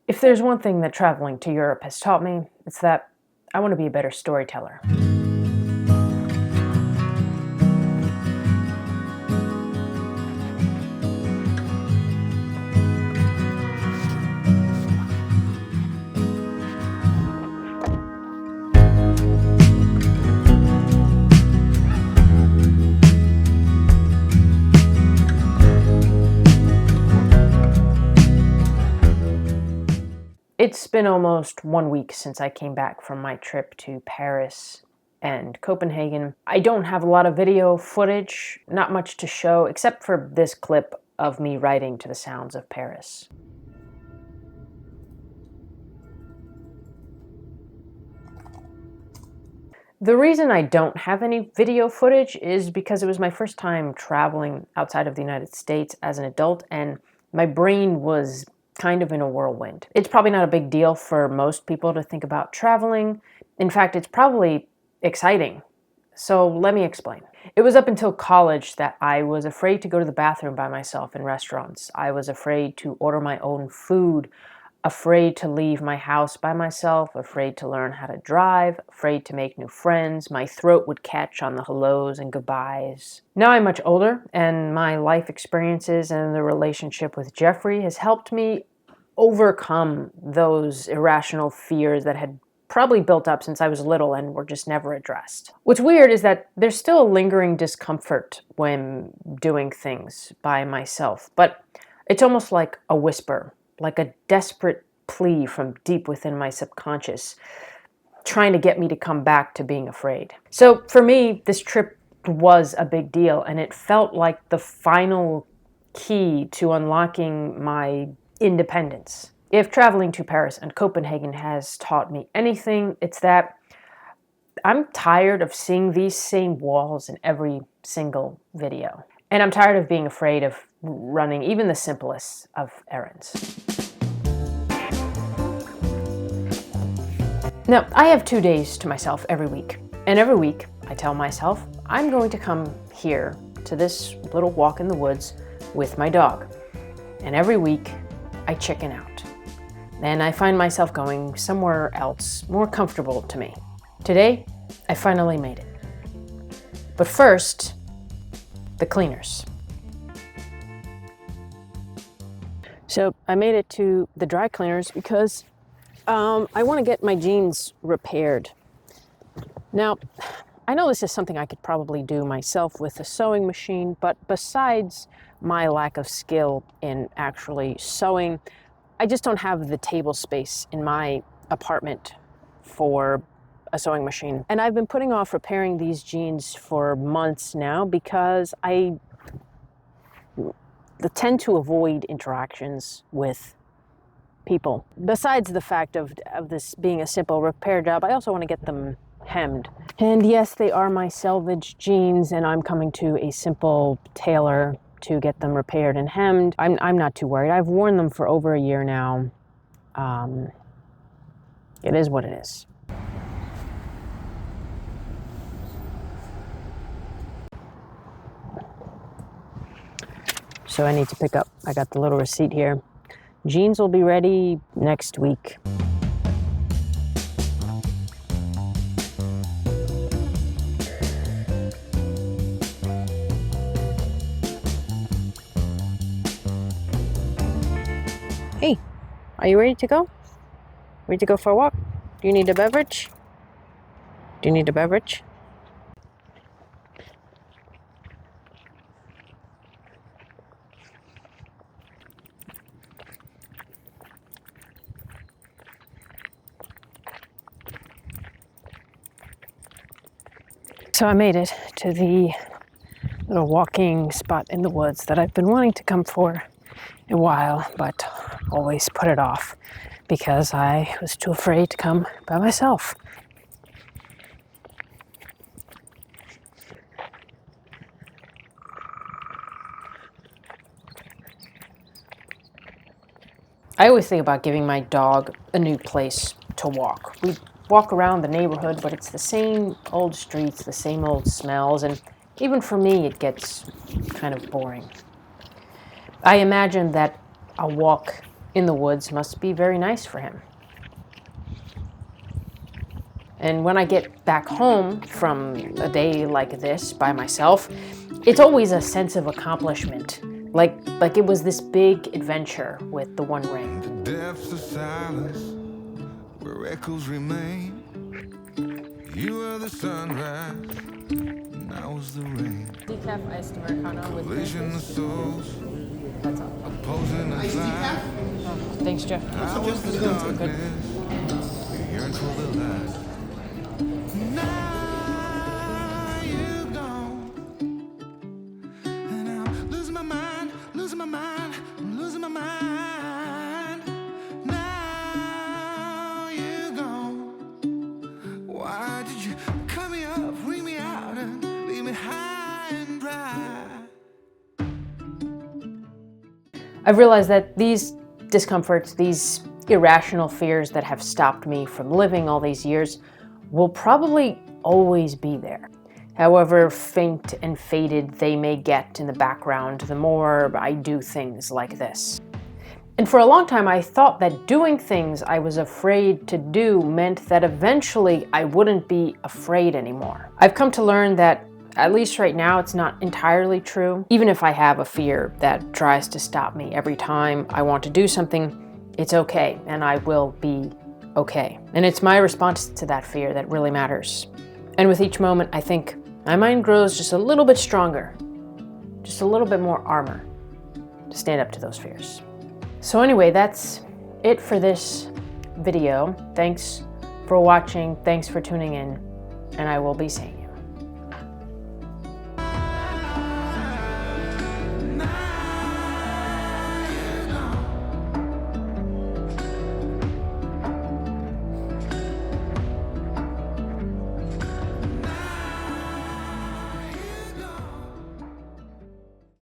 If there's one thing that traveling to Europe has taught me, it's that I want to be a better storyteller. It's been almost 1 week since I came back from my trip to Paris and Copenhagen. I don't have a lot of video footage, not much to show, except for this clip of me riding to the sounds of Paris. The reason I don't have any video footage is because it was my first time traveling outside of the United States as an adult, and my brain was kind of in a whirlwind. It's probably not a big deal for most people to think about traveling. In fact, it's probably exciting. So let me explain. It was up until college that I was afraid to go to the bathroom by myself in restaurants. I was afraid to order my own food, afraid to leave my house by myself, afraid to learn how to drive, afraid to make new friends. My throat would catch on the hellos and goodbyes. Now I'm much older, and my life experiences and the relationship with Jeffrey has helped me overcome those irrational fears that had probably built up since I was little and were just never addressed. What's weird is that there's still a lingering discomfort when doing things by myself, but it's almost like a whisper, like a desperate plea from deep within my subconscious, trying to get me to come back to being afraid. So for me, this trip was a big deal, and it felt like the final key to unlocking my independence. If traveling to Paris and Copenhagen has taught me anything, it's that I'm tired of seeing these same walls in every single video. And I'm tired of being afraid of running even the simplest of errands. Now, I have 2 days to myself every week. And every week, I tell myself, I'm going to come here to this little walk in the woods with my dog. And every week, I chicken out. And I find myself going somewhere else, more comfortable to me. Today, I finally made it. But first, the cleaners. So I made it to the dry cleaners because I want to get my jeans repaired. Now, I know this is something I could probably do myself with a sewing machine, but besides my lack of skill in actually sewing, I just don't have the table space in my apartment for a sewing machine. And I've been putting off repairing these jeans for months now because I tend to avoid interactions with people. Besides the fact of this being a simple repair job, I also want to get them hemmed. And yes, they are my selvage jeans, and I'm coming to a simple tailor to get them repaired and hemmed. I'm not too worried. I've worn them for over a year now. It is what it is. So I need to pick up, I got the little receipt here. Jeans will be ready next week. Hey, are you ready to go? Ready to go for a walk? Do you need a beverage? Do you need a beverage? So I made it to the little walking spot in the woods that I've been wanting to come for a while, but always put it off because I was too afraid to come by myself. I always think about giving my dog a new place to walk. We walk around the neighborhood, but it's the same old streets, the same old smells, and even for me, it gets kind of boring. I imagine that a walk in the woods must be very nice for him. And when I get back home from a day like this by myself, it's always a sense of accomplishment. Like it was this big adventure with the One Ring. The depths of silence, where echoes remain. You are the sunrise, and I was the rain. Decaf iced Americano with Collision of souls, That's all. opposing us life. Thanks, Jeff. I was the darkness, you yearned for the light. Now you're gone, and I'm losing my mind, losing my mind, I'm losing my mind. Now you're gone. Why did you cut me up, bring me out, and leave me high and dry? I've realized that these discomforts, these irrational fears that have stopped me from living all these years will probably always be there. However faint and faded they may get in the background, the more I do things like this. And for a long time I thought that doing things I was afraid to do meant that eventually I wouldn't be afraid anymore. I've come to learn that, at least right now, it's not entirely true. Even if I have a fear that tries to stop me every time I want to do something, it's okay, and I will be okay. And it's my response to that fear that really matters. And with each moment, I think my mind grows just a little bit stronger, just a little bit more armor to stand up to those fears. So anyway, that's it for this video. Thanks for watching, thanks for tuning in, and I will be seeing you.